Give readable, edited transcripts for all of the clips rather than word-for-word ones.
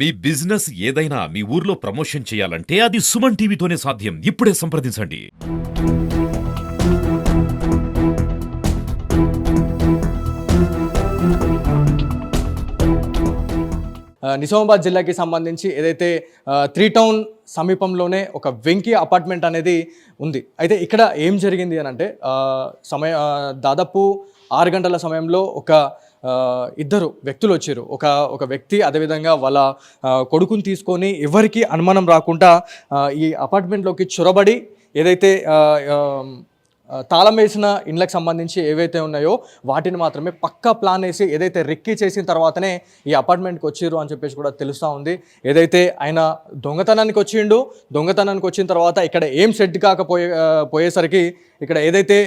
మీ business ఏదైనా మీ ఊర్లో promotion చేయాలంటే అది సుమన్ టీవీతోనే సాధ్యం. ఇప్పుడే సంప్రదించండి. నిజామాబాద్ జిల్లాకి సంబంధించి ఏదైతే 3 టౌన్ సమీపంలోనే ఒక వెంకీ అపార్ట్మెంట్ అనేది ఉంది. అయితే ఇక్కడ ఏం జరిగింది అని అంటే దాదాపు 6 గంటల సమయంలో ఇద్దరు వ్యక్తులు వచ్చారు. ఒక వ్యక్తి అదేవిధంగా వాళ్ళ కొడుకుని తీసుకొని ఎవరికి అనుమానం రాకుండా ఈ అపార్ట్మెంట్లోకి చొరబడి ఏదైతే తాళం వేసిన ఇండ్లకు సంబంధించి ఏవైతే ఉన్నాయో వాటిని మాత్రమే పక్కా ప్లాన్ వేసి ఏదైతే రెక్కి చేసిన తర్వాతనే ఈ అపార్ట్మెంట్కి వచ్చిర్రు అని చెప్పేసి కూడా తెలుస్తూ ఉంది. ఏదైతే ఆయన దొంగతనానికి వచ్చిన తర్వాత ఇక్కడ ఏం సెట్ పోయేసరికి ఇక్కడ ఏదైతే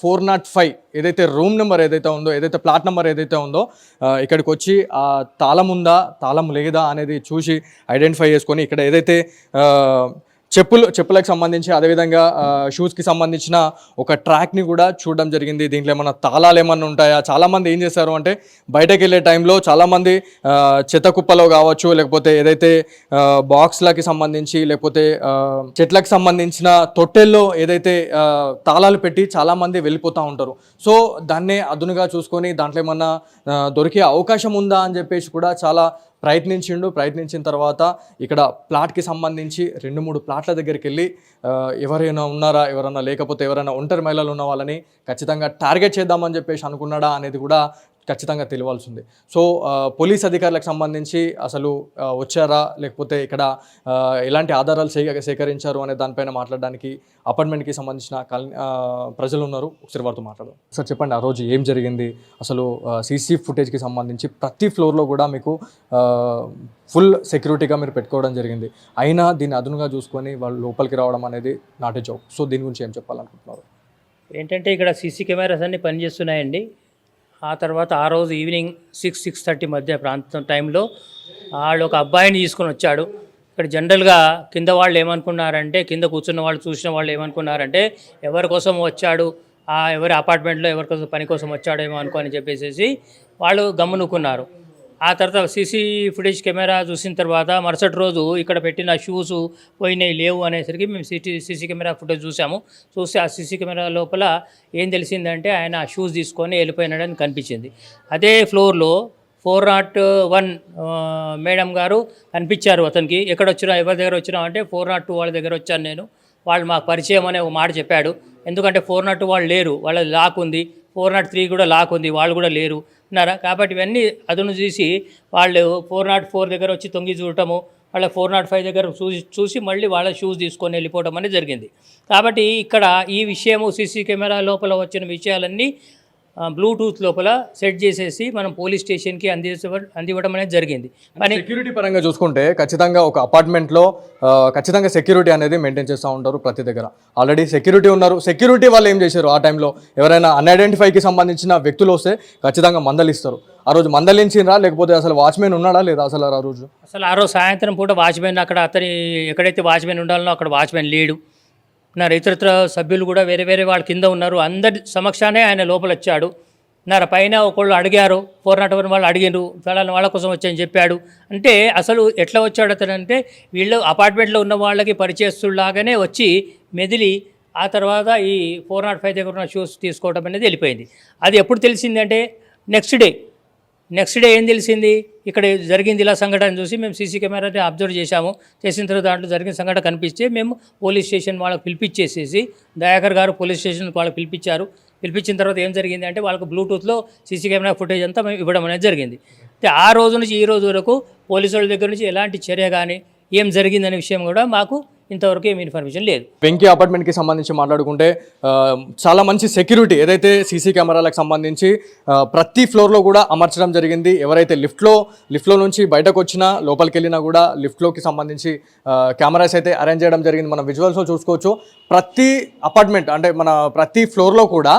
405 ఏదైతే రూమ్ నెంబర్ ఏదైతే ఉందో, ఏదైతే ప్లాట్ నెంబర్ ఏదైతే ఉందో ఇక్కడికి వచ్చి ఆ తాళం ఉందా తాళం లేదా అనేది చూసి ఐడెంటిఫై చేసుకొని ఇక్కడ ఏదైతే చెప్పులకు సంబంధించి అదేవిధంగా షూస్కి సంబంధించిన ఒక ట్రాక్ని కూడా చూడడం జరిగింది. దీంట్లో ఏమన్నా తాళాలు ఏమన్నా ఉంటాయా? చాలామంది ఏం చేశారు అంటే బయటకు వెళ్ళే టైంలో చాలామంది చెత్త కుప్పలో కావచ్చు, లేకపోతే ఏదైతే బాక్స్లకి సంబంధించి లేకపోతే చెట్లకు సంబంధించిన తొట్టెల్లో ఏదైతే తాళాలు పెట్టి చాలామంది వెళ్ళిపోతూ ఉంటారు. సో దాన్నే అదునుగా చూసుకొని దాంట్లో ఏమన్నా దొరికే అవకాశం ఉందా అని చెప్పేసి కూడా చాలా ప్రయత్నించిన తర్వాత ఇక్కడ ప్లాట్కి సంబంధించి 2-3 ప్లాట్ల దగ్గరికి వెళ్ళి ఎవరైనా ఉన్నారా, ఎవరైనా లేకపోతే ఎవరైనా ఒంటరి మహిళలు ఉన్న వాళ్ళని ఖచ్చితంగా టార్గెట్ చేద్దామని చెప్పేసి అనుకున్నాడా అనేది కూడా ఖచ్చితంగా తెలియాల్సి ఉంది. సో పోలీస్ అధికారులకు సంబంధించి అసలు వచ్చారా, లేకపోతే ఇక్కడ ఎలాంటి ఆధారాలు సేకరించారు అనే దానిపైన మాట్లాడడానికి అపార్ట్మెంట్కి సంబంధించిన ప్రజలు ఉన్నారు. ఒకసారి వారితో మాట్లాడదాం. సార్ చెప్పండి, ఆ రోజు ఏం జరిగింది? అసలు సీసీ ఫుటేజ్కి సంబంధించి ప్రతి ఫ్లోర్లో కూడా మీకు ఫుల్ సెక్యూరిటీగా మీరు పెట్టుకోవడం జరిగింది. అయినా దీన్ని అదునుగా చూసుకొని వాళ్ళు లోపలికి రావడం అనేది నాట్ ఏ జోక్. సో దీని గురించి ఏం చెప్పాలనుకుంటున్నారు? ఏంటంటే ఇక్కడ సీసీ కెమెరాస్ అన్నీ పనిచేస్తున్నాయండి. ఆ తర్వాత ఆ రోజు ఈవినింగ్ 6-6:30 మధ్య ప్రాంతం టైంలో వాళ్ళు ఒక అబ్బాయిని తీసుకొని వచ్చాడు. ఇక్కడ జనరల్గా కింద వాళ్ళు ఏమనుకున్నారంటే, కింద కూర్చున్న వాళ్ళు చూసిన వాళ్ళు ఏమనుకున్నారంటే ఎవరి కోసం వచ్చాడు, ఎవరి అపార్ట్మెంట్లో ఎవరి కోసం పని కోసం వచ్చాడేమో అని చెప్పేసి వాళ్ళు గమ్మునుకున్నారు. ఆ తర్వాత సీసీ ఫుటేజ్ కెమెరా చూసిన తర్వాత మరుసటి రోజు ఇక్కడ పెట్టిన షూస్ పోయినాయి లేవు అనేసరికి మేము సీసీ కెమెరా ఫుటేజ్ చూసి ఆ సీసీ కెమెరా లోపల ఏం తెలిసిందంటే ఆయన ఆ షూస్ తీసుకొని వెళ్ళిపోయినాడని కనిపించింది. అదే ఫ్లోర్లో 401 మేడం గారు కనిపించారు. అతనికి ఎవరి దగ్గర వచ్చినా అంటే 402 వాళ్ళ దగ్గర వచ్చాను నేను, వాళ్ళు మాకు పరిచయం అనే ఒక మాట చెప్పాడు. ఎందుకంటే 402 వాళ్ళు లేరు, వాళ్ళ లాక్ ఉంది, 403 కూడా లాక్ ఉంది, వాళ్ళు కూడా లేరు ఉన్నారా. కాబట్టి ఇవన్నీ అదును చూసి వాళ్ళు 404 దగ్గర వచ్చి తొంగి చూడటము, వాళ్ళ 405 దగ్గర చూసి మళ్ళీ వాళ్ళ షూస్ తీసుకొని వెళ్ళిపోవడం అనేది జరిగింది. కాబట్టి ఇక్కడ ఈ విషయము సీసీ కెమెరా లోపల వచ్చిన విషయాలన్నీ బ్లూటూత్ లోపల సెట్ చేసేసి మనం పోలీస్ స్టేషన్కి అందివ్వడం అనేది జరిగింది. కానీ సెక్యూరిటీ పరంగా చూసుకుంటే ఖచ్చితంగా ఒక అపార్ట్మెంట్లో ఖచ్చితంగా సెక్యూరిటీ అనేది మెయింటైన్ చేస్తూ ఉంటారు. ప్రతి దగ్గర ఆల్రెడీ సెక్యూరిటీ ఉన్నారు. సెక్యూరిటీ వాళ్ళు ఏం చేశారు, ఆ టైంలో ఎవరైనా అన్ఐడెంటిఫైకి సంబంధించిన వ్యక్తులు వస్తే ఖచ్చితంగా మందలిస్తారు. ఆ రోజు మందలించినరా, లేకపోతే అసలు వాచ్మెన్ ఉన్నాడా లేదా? అసలు ఆ రోజు సాయంత్రం పూట వాచ్మెన్ అతని ఎక్కడైతే వాచ్మెన్ ఉండాలనో అక్కడ వాచ్మెన్ లేడు. ఇతరత్ర సభ్యులు కూడా వేరే వాళ్ళ కింద ఉన్నారు. అందరి సమక్షానే ఆయన లోపల వచ్చాడు. పైన ఒకళ్ళు అడిగారు, 401 వాళ్ళు అడిగారు, వాళ్ళ కోసం వచ్చాయని చెప్పాడు. అంటే అసలు ఎట్లా వచ్చాడు అతనంటే వీళ్ళు అపార్ట్మెంట్లో ఉన్న వాళ్ళకి పరిచయస్తులాగానే వచ్చి మెదిలి ఆ తర్వాత ఈ 405 దగ్గర ఉన్న షూస్ తీసుకోవడం అనేది వెళ్ళిపోయింది. అది ఎప్పుడు తెలిసిందంటే నెక్స్ట్ డే ఏం తెలిసింది, ఇక్కడ జరిగింది ఇలా సంఘటన చూసి మేము సీసీ కెమెరాని అబ్జర్వ్ చేసిన తర్వాత దాంట్లో జరిగిన సంఘటన కనిపిస్తే మేము పోలీస్ స్టేషన్ వాళ్ళకి పిలిపించేసేసి దయాకర్ గారు పోలీస్ స్టేషన్ వాళ్ళకి పిలిపించిన తర్వాత ఏం జరిగింది అంటే వాళ్ళకు బ్లూటూత్లో సీసీ కెమెరా ఫుటేజ్ అంతా మేము ఇవ్వడం అనేది జరిగింది. అయితే ఆ రోజు నుంచి ఈ రోజు వరకు పోలీసు వాళ్ళ దగ్గర నుంచి ఎలాంటి చర్య కానీ ఏం జరిగిందనే విషయం కూడా మాకు ఇంతవరకు ఏమి ఇన్ఫర్మేషన్ లేదు. వెంకీ అపార్ట్మెంట్కి సంబంధించి మాట్లాడుకుంటే చాలా మంచి సెక్యూరిటీ ఏదైతే సీసీ కెమెరాలకు సంబంధించి ప్రతి ఫ్లోర్లో కూడా అమర్చడం జరిగింది. ఎవరైతే లిఫ్ట్లో నుంచి బయటకు వచ్చినా లోపలికి వెళ్ళినా కూడా లిఫ్ట్లోకి సంబంధించి కెమెరాస్ అయితే అరేంజ్ చేయడం జరిగింది. మనం విజువల్స్లో చూసుకోవచ్చు. ప్రతి అపార్ట్మెంట్ అంటే మన ప్రతి ఫ్లోర్లో కూడా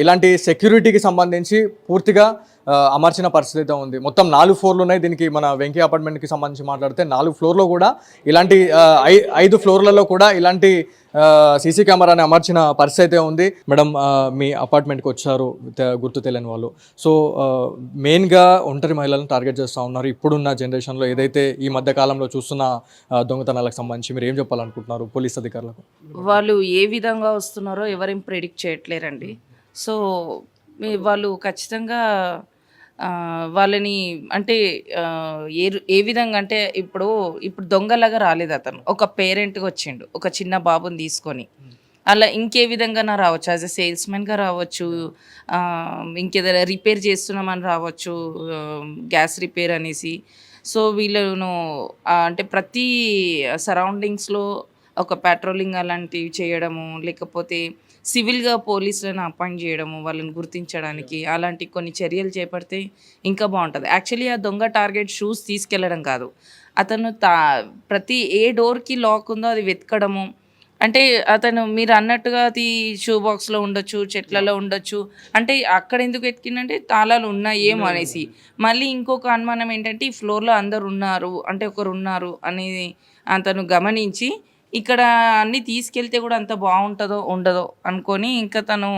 ఇలాంటి సెక్యూరిటీకి సంబంధించి పూర్తిగా అమర్చిన పరిస్థితి అయితే ఉంది. మొత్తం 4 ఫ్లోర్లు ఉన్నాయి. దీనికి మన వెంకీ అపార్ట్మెంట్కి సంబంధించి మాట్లాడితే 4 ఫ్లోర్లో కూడా ఇలాంటి 5 ఫ్లోర్లలో కూడా ఇలాంటి సీసీ కెమెరాని అమర్చిన పరిస్థితి అయితే ఉంది. మేడం, మీ అపార్ట్మెంట్కి వచ్చారు గుర్తు తెలియని వాళ్ళు. సో మెయిన్గా ఒంటరి మహిళలను టార్గెట్ చేస్తూ ఉన్నారు. ఇప్పుడున్న జనరేషన్లో ఏదైతే ఈ మధ్య కాలంలో చూస్తున్న దొంగతనాలకు సంబంధించి మీరు ఏం చెప్పాలనుకుంటున్నారు పోలీస్ అధికారులకు? వాళ్ళు ఏ విధంగా వస్తున్నారో ఎవరేం ప్రెడిక్ట్ చేయట్లేరండి. సో వాళ్ళు ఖచ్చితంగా వాళ్ళని అంటే ఏ విధంగా అంటే ఇప్పుడు దొంగలాగా రాలేదు అతను, ఒక పేరెంట్గా వచ్చిండు ఒక చిన్న బాబుని తీసుకొని. అలా ఇంకే విధంగా రావచ్చు, యాజ్ ఎ సేల్స్మెన్గా రావచ్చు, ఇంకేదైనా రిపేర్ చేస్తున్నామని రావచ్చు, గ్యాస్ రిపేర్ అనేసి. సో వీళ్ళను అంటే ప్రతి సరౌండింగ్స్లో ఒక పెట్రోలింగ్ అలాంటివి చేయడము, లేకపోతే సివిల్గా పోలీసులను అపాయింట్ చేయడము వాళ్ళని గుర్తించడానికి, అలాంటి కొన్ని చర్యలు చేపడితే ఇంకా బాగుంటుంది. యాక్చువల్లీ ఆ దొంగ టార్గెట్ షూస్ తీసుకెళ్ళడం కాదు, అతను ప్రతి ఏ డోర్కి లాక్ ఉందో అది వెతకడము. అంటే అతను మీరు అన్నట్టుగా అది షూ బాక్స్లో ఉండొచ్చు, చెట్లలో ఉండొచ్చు. అంటే అక్కడ ఎందుకు వెతికిందంటే తాళాలు ఉన్నాయేమో అనేసి. మళ్ళీ ఇంకొక అనుమానం ఏంటంటే ఈ ఫ్లోర్లో అందరు ఉన్నారు అంటే ఒకరు ఉన్నారు అనేది అతను గమనించి ఇక్కడ అన్నీ తీసుకెళ్తే కూడా అంత బాగుంటుందో ఉండదో అనుకొని ఇంకా తను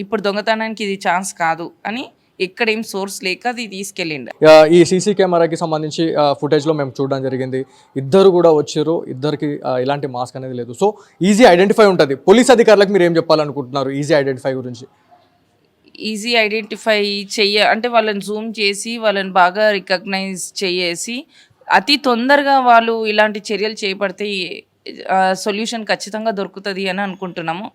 ఇప్పుడు దొంగతనానికి ఇది ఛాన్స్ కాదు అని ఎక్కడేం సోర్స్ లేక అది తీసుకెళ్ళిండు. ఈ సీసీ కెమెరాకి సంబంధించి ఫుటేజ్లో మేము చూడడం జరిగింది. ఇద్దరు కూడా వచ్చారు, ఇద్దరికి ఇలాంటి మాస్క్ అనేది లేదు. సో ఈజీ ఐడెంటిఫై ఉంటుంది. పోలీస్ అధికారులకు మీరు ఏం చెప్పాలనుకుంటున్నారు ఈజీ ఐడెంటిఫై గురించి? ఈజీ ఐడెంటిఫై అంటే వాళ్ళని జూమ్ చేసి వాళ్ళని బాగా రికగ్నైజ్ చేసి అతి తొందరగా వాళ్ళు ఇలాంటి చర్యలు చేపడితే సొల్యూషన్ ఖచ్చితంగా దొరుకుతుంది అని అనుకుంటున్నాము.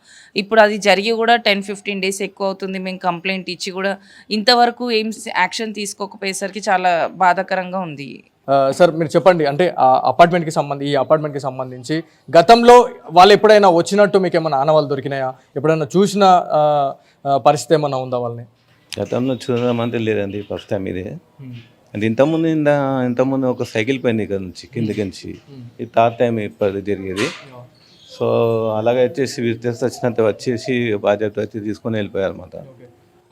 ఇప్పుడు అది జరిగి కూడా 10-15 డేస్ ఎక్కువ అవుతుంది. మేము కంప్లైంట్ ఇచ్చి కూడా ఇంతవరకు ఏం యాక్షన్ తీసుకోకపోయేసరికి చాలా బాధాకరంగా ఉంది. సార్ మీరు చెప్పండి, అంటే ఈ అపార్ట్మెంట్కి సంబంధించి గతంలో వాళ్ళు ఎప్పుడైనా వచ్చినట్టు మీకు ఏమైనా ఆనవాళ్ళు దొరికినాయా? ఎప్పుడైనా చూసిన పరిస్థితి ఏమైనా ఉందా వాళ్ళని? గతంలో చూడమంటే లేదండి, ఫస్ట్ టైం ఇదే. అంటే ఇంతకుముందు ఒక సైకిల్ పైన ఇక్కడ నుంచి కిందకి నుంచి ఈ థర్డ్ టైం ఇప్పుడు జరిగేది. సో అలాగే వచ్చేసి విజిటర్స్ వచ్చినంత వచ్చేసి బాధ్యత వచ్చి తీసుకొని వెళ్ళిపోయారు అన్నమాట.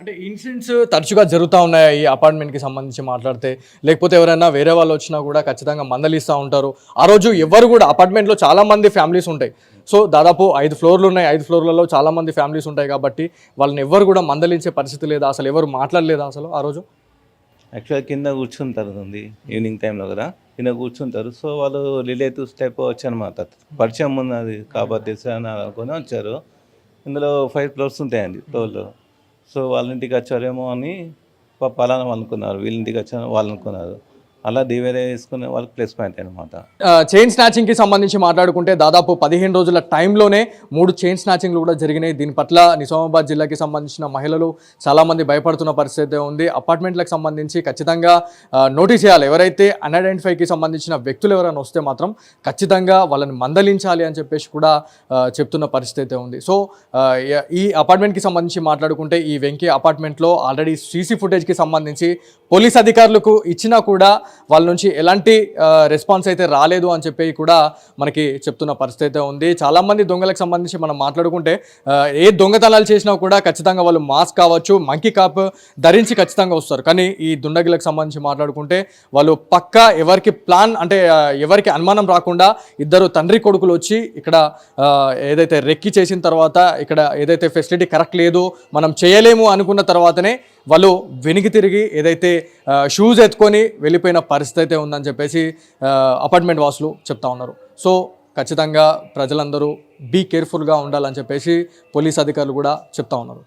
అంటే ఇన్సిడెంట్స్ తరచుగా జరుగుతూ ఉన్నాయి ఈ అపార్ట్మెంట్కి సంబంధించి మాట్లాడితే, లేకపోతే ఎవరైనా వేరే వాళ్ళు వచ్చినా కూడా ఖచ్చితంగా మందలిస్తూ ఉంటారు. ఆ రోజు ఎవరు కూడా అపార్ట్మెంట్లో చాలామంది ఫ్యామిలీస్ ఉంటాయి. సో దాదాపు 5 ఫ్లోర్లు ఉన్నాయి. 5 ఫ్లోర్లలో చాలామంది ఫ్యామిలీస్ ఉంటాయి కాబట్టి వాళ్ళని ఎవరు కూడా మందలించే పరిస్థితి లేదా, అసలు ఎవరు మాట్లాడలేదా అసలు ఆ రోజు? యాక్చువల్గా కింద కూర్చుంటారు ఉంది ఈవినింగ్ టైంలో కదా, కింద కూర్చుంటారు. సో వాళ్ళు రిలేటివ్స్ టైప్ వచ్చారన్నమాట, పరిచయం ఉన్నది కాబట్టి అని అనుకొని వచ్చారు. ఇందులో 5 ఫ్లోర్స్ ఉంటాయండి ఫ్లోర్లో. సో వాళ్ళ ఇంటికి వచ్చారేమో అని పలానా వాళ్ళు అనుకున్నారు, వీళ్ళ ఇంటికి వచ్చారో వాళ్ళు అనుకున్నారు. అలా డివైడ్ చేసుకునే వాళ్ళకి ప్లస్ పాయింట్ అనమాట. చైన్ స్నాచింగ్కి సంబంధించి మాట్లాడుకుంటే దాదాపు 15 రోజుల టైంలోనే 3 చైన్ స్నాచింగ్లు కూడా జరిగినాయి. దీని పట్ల నిజామాబాద్ జిల్లాకి సంబంధించిన మహిళలు చాలామంది భయపడుతున్న పరిస్థితి ఉంది. అపార్ట్మెంట్లకు సంబంధించి ఖచ్చితంగా నోటీస్ చేయాలి. ఎవరైతే అన్ఐడెంటిఫైకి సంబంధించిన వ్యక్తులు ఎవరైనా వస్తే మాత్రం ఖచ్చితంగా వాళ్ళని మందలించాలి అని చెప్పేసి కూడా చెప్తున్న పరిస్థితి ఉంది. సో ఈ అపార్ట్మెంట్కి సంబంధించి మాట్లాడుకుంటే ఈ వెంకీ అపార్ట్మెంట్లో ఆల్రెడీ సీసీ ఫుటేజ్కి సంబంధించి పోలీస్ అధికారులకు ఇచ్చినా కూడా వాళ్ళ నుంచి ఎలాంటి రెస్పాన్స్ అయితే రాలేదు అని చెప్పి కూడా మనకి చెప్తున్న పరిస్థితి అయితే ఉంది. చాలామంది దొంగలకు సంబంధించి మనం మాట్లాడుకుంటే ఏ దొంగతనాలు చేసినా కూడా ఖచ్చితంగా వాళ్ళు మాస్క్ కావచ్చు, మంకీ కాప్ ధరించి ఖచ్చితంగా వస్తారు. కానీ ఈ దుండగులకు సంబంధించి మాట్లాడుకుంటే వాళ్ళు పక్కా ఎవరికి అనుమానం రాకుండా ఇద్దరు తండ్రి కొడుకులు వచ్చి ఇక్కడ ఏదైతే రెక్కి చేసిన తర్వాత ఇక్కడ ఏదైతే ఫెసిలిటీ కరెక్ట్ లేదు, మనం చేయలేము అనుకున్న తర్వాతనే వాళ్ళు వెనక్కి తిరిగి ఏదైతే షూస్ ఎత్తుకొని వెళ్ళిపోయిన పరిస్థితి అయితే ఉందని చెప్పేసి అపార్ట్మెంట్ వాసులు చెప్తా ఉన్నారు. సో ఖచ్చితంగా ప్రజలందరూ బీ కేర్ఫుల్గా ఉండాలని చెప్పేసి పోలీస్ అధికారులు కూడా చెప్తా ఉన్నారు.